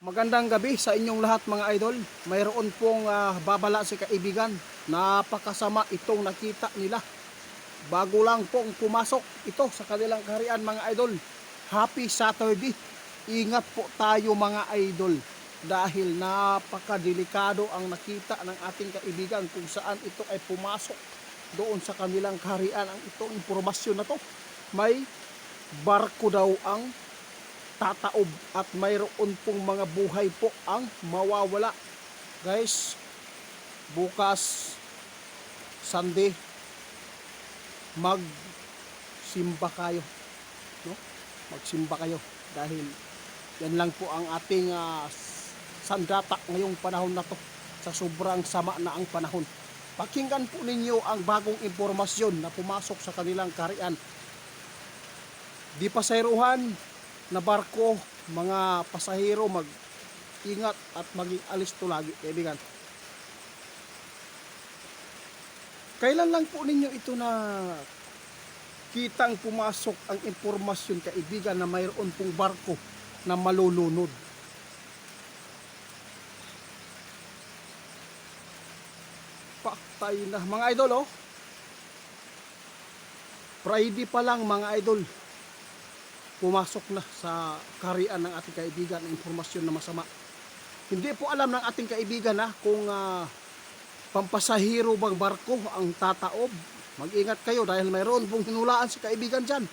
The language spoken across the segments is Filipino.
Magandang gabi sa inyong lahat mga idol. Mayroon pong babala si kaibigan. Napakasama itong nakita nila. Bago lang pong pumasok ito sa kanilang kaharian mga idol. Happy Saturday. Ingat po tayo mga idol. Dahil napakadelikado ang nakita ng ating kaibigan kung saan ito ay pumasok doon sa kanilang kaharian. Ang itong impormasyon na to. May barko daw ang tataob at mayroon pong mga buhay po ang mawawala. Guys, bukas Sunday magsimba kayo, no? Magsimba kayo dahil yan lang po ang ating sandata ngayong panahon na to, sa sobrang sama na ang panahon. Pakinggan po ninyo ang bagong impormasyon na pumasok sa kanilang kaharian. Di pasayruhan na barko, mga pasahero, mag-ingat at maging alisto lagi, kaibigan. Kailan lang po ninyo ito na kitang pumasok ang impormasyon, kaibigan, na mayroon pong barko na malulunod? Paktay na mga idol, oh. Friday pa lang mga idol, pumasok na sa kaharian ng ating kaibigan ang impormasyon na masama. Hindi po alam ng ating kaibigan kung pampasahero bang barko ang tataob. Mag-ingat kayo dahil mayroon pong hinulaan si kaibigan dyan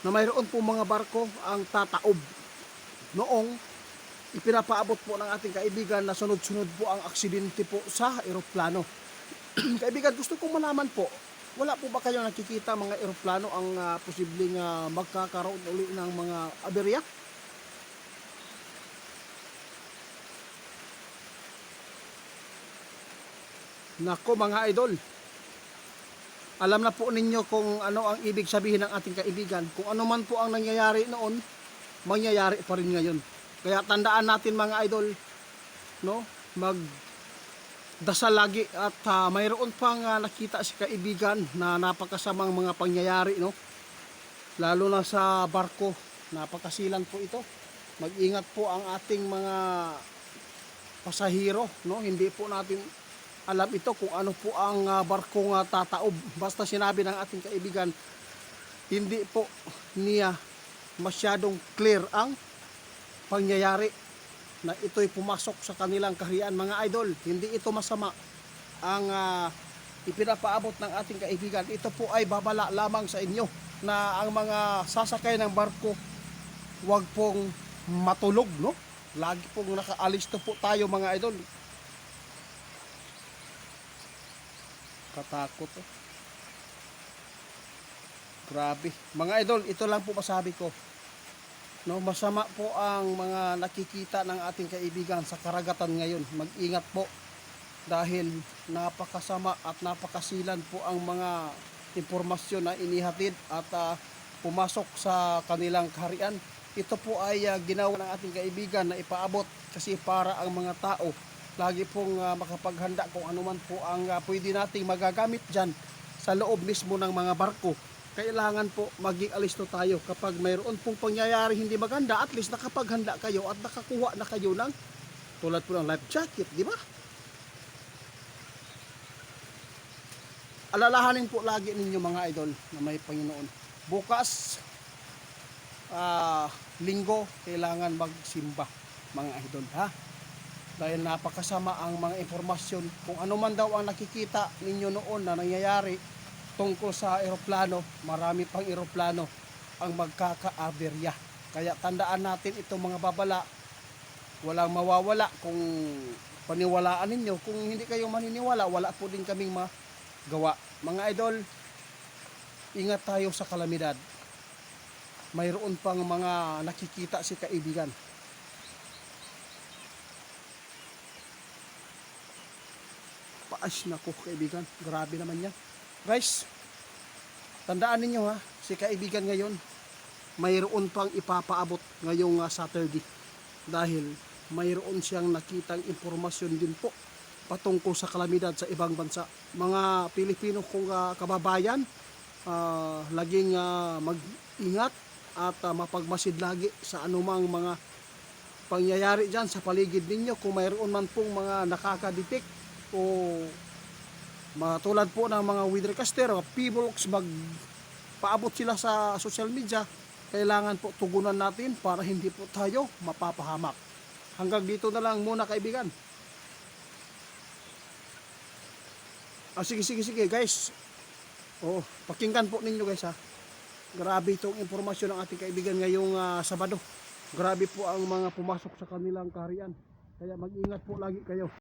na mayroon pong mga barko ang tataob. Noong ipinapaabot po ng ating kaibigan na sunod-sunod po ang aksidente po sa eroplano. Kaibigan, gusto kong malaman po, wala po ba kayo nakikita mga eroplano ang posibleng magkakaroon uli ng mga aberya? Nako mga idol, alam na po ninyo kung ano ang ibig sabihin ng ating kaibigan. Kung ano man po ang nangyayari noon, mangyayari pa rin ngayon. Kaya tandaan natin mga idol, no? Dasal lagi at mayroon pang nakita si kaibigan na napakasamang mga pangyayari, no? Lalo na sa barko, napakasilan po ito. Mag-ingat po ang ating mga pasahero, no? Hindi po natin alam ito kung ano po ang barkong tataob. Basta sinabi ng ating kaibigan, hindi po niya masyadong clear ang pangyayari na ito'y pumasok sa kanilang kaharian mga idol. Hindi ito masama ang ipinapaabot ng ating kaibigan. Ito po ay babala lamang sa inyo na ang mga sasakay ng barko, huwag pong matulog, no? Lagi pong nakaalis po tayo mga idol. Katakot, oh. Grabe mga idol, ito lang po masabi ko, no, masama po ang mga nakikita ng ating kaibigan sa karagatan ngayon. Mag-ingat po dahil napakasama at napakasilan po ang mga impormasyon na inihatid at pumasok sa kanilang kaharian. Ito po ay ginawa ng ating kaibigan na ipaabot kasi para ang mga tao lagi pong makapaghanda kung anuman po ang pwede nating magagamit dyan sa loob mismo ng mga barko. Kailangan po maging alisto tayo kapag mayroon pong pangyayari hindi maganda, at least nakapaghanda kayo at nakakuha na kayo ng tulad po ng life jacket, di ba? Alalahanin po lagi ninyo mga idol na may Panginoon. Bukas linggo kailangan magsimba mga idol, ha? Dahil napakasama ang mga impormasyon. Kung ano man daw ang nakikita ninyo noon na nangyayari tungkol sa eroplano, marami pang eroplano ang magkakaaberya. Kaya tandaan natin itong mga babala. Walang mawawala kung paniwalaan ninyo. Kung hindi kayo maniniwala, wala po din kaming magawa. Mga idol, ingat tayo sa kalamidad. Mayroon pang mga nakikita si kaibigan. Paas na ko kaibigan, grabe naman yan. Guys, tandaan ninyo si kaibigan ngayon, mayroon pang ipapaabot ngayong Saturday. Dahil mayroon siyang nakitang impormasyon din po patungkol sa kalamidad sa ibang bansa. Mga Pilipino kong kababayan, laging mag-ingat at mapagmasid lagi sa anumang mga pangyayari dyan sa paligid ninyo, kung mayroon man pong mga nakaka-detect o matulad po ng mga weathercaster o P-Box, magpaabot sila sa social media, kailangan po tugunan natin para hindi po tayo mapapahamak. Hanggang dito na lang muna kaibigan. Sige guys. Pakinggan po ninyo guys ha. Grabe itong impormasyon ng ating kaibigan ngayong Sabado. Grabe po ang mga pumasok sa kanilang kaharian. Kaya mag-ingat po lagi kayo.